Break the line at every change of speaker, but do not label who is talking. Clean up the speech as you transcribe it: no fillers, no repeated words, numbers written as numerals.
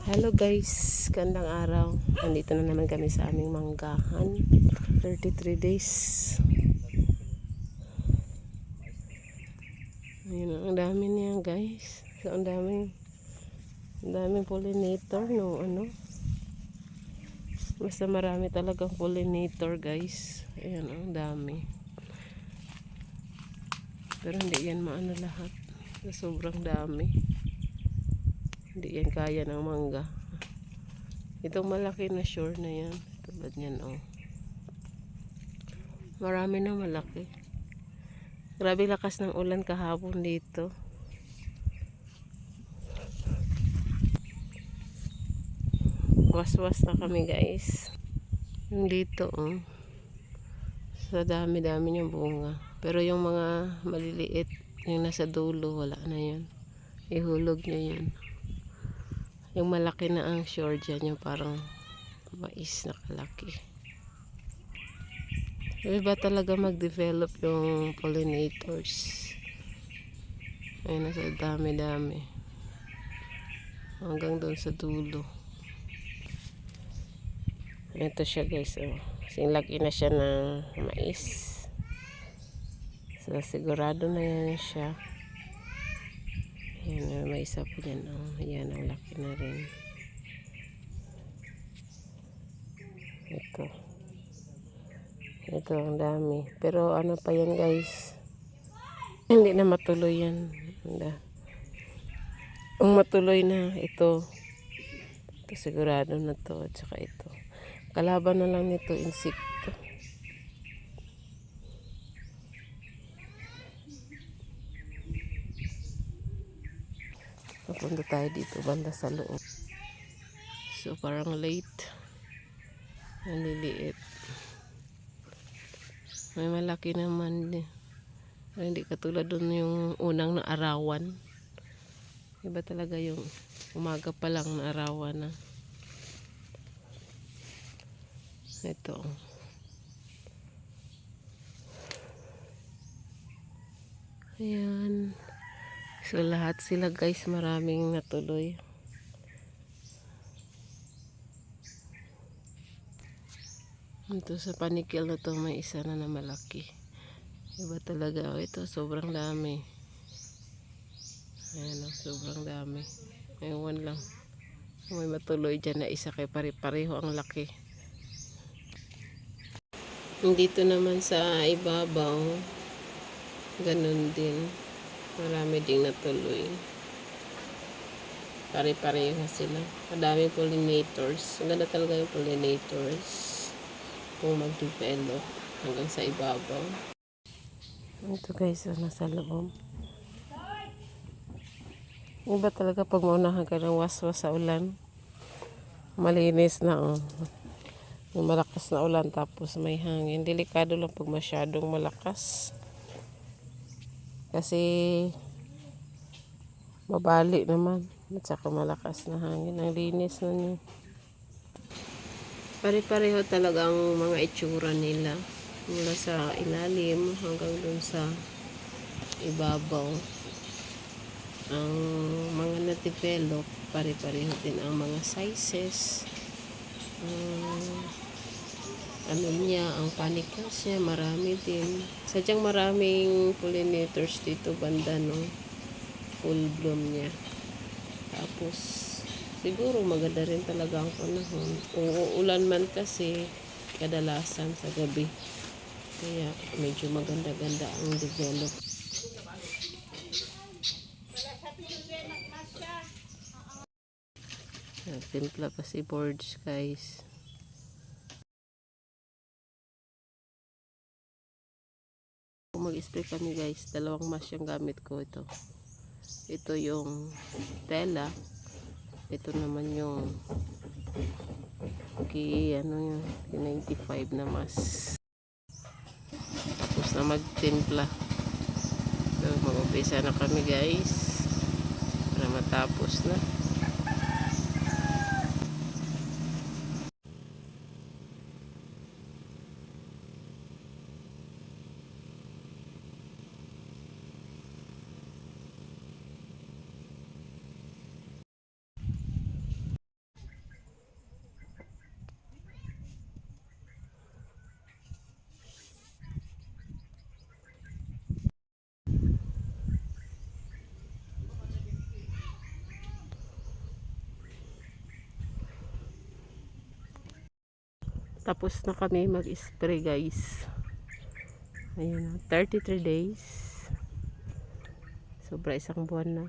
Hello guys, gandang araw. Nandito na naman kami sa aming manggahan. 33 days. Ayun, ang dami niya guys. So, ang daming pollinator no, ano. Basta marami talagang pollinator guys. Ayan, ang dami. Pero hindi yan maano lahat. Sobrang dami. Hindi yan kaya ng mangga. Itong malaki na shore na yan. Tulad yan, oh. Marami na malaki. Grabe lakas ng ulan kahapon dito. Was-was na kami guys. Yung dito, oh. Sa dami-dami niyang bunga. Pero yung mga maliliit, yung nasa dulo, wala na yan. Ihulog nyo yan. Yung malaki na ang shore dyan, yung parang mais na kalaki. Iba talaga mag-develop yung pollinators. Ayun, nasa dami-dami. Hanggang doon sa dulo. Ito siya guys, oh. Kasing laki na siya ng mais. So, sigurado na yan siya. Ayan, may isa po dyan, oh. Ayan, ang laki na rin. Ito ang dami. Pero ano pa yan guys, hindi na matuloy yan. Ang matuloy na ito sigurado na to. At saka ito, kalaban na lang nito insekto. Papunta tayo dito banda sa loob. So parang late. Ang liliit. May malaki naman din. Hindi katulad dun yung unang naarawan. Iba talaga yung umaga pa lang naarawan na. Ito. Ayan. So lahat sila guys, maraming natuloy. Ito sa panikil na to, may isa na malaki. Iba talaga. Oh, ito sobrang dami. Ayan, oh, sobrang dami. Ewan lang. May matuloy dyan na isa, kay pare-pareho ang laki. Dito naman sa ibabaw, ganun din. Marami ding natuloy. Pare-pareho sila. Madaming pollinators. Ang ganda talaga yung pollinators. Kung mag-develop hanggang sa ibabaw. Ito guys, nasa loob. Iba talaga pag maunahan ka ng waswas sa ulan. Malinis na, oh. Yung malakas na ulan tapos may hangin. Delikado lang pag masyadong malakas. Kasi mabali naman. At saka malakas na hangin. Ang linis na niya. Pare-pareho talaga ang mga itsura nila. Mula sa ilalim hanggang dun sa ibabaw. Ang mga na-develop, pare-pareho din ang mga sizes. Ano niya, ang panicles niya, marami din. Sadyang maraming pollinators dito banda, no? Full bloom niya. Tapos, siguro maganda rin talaga ang panahon. Kung uulan man kasi, kadalasan sa gabi. Kaya, medyo maganda-ganda ang develop. Timpla pa si boards guys. Kung mag-spray kami guys, dalawang mask yung gamit ko. Ito yung tela. Ito naman yung ano yun, 95 na mask. Tapos na magtimpla. So mag-umpisa na kami guys para matapos na. Tapos na kami mag-spray guys. Ayun, 33 days. Sobra isang buwan na.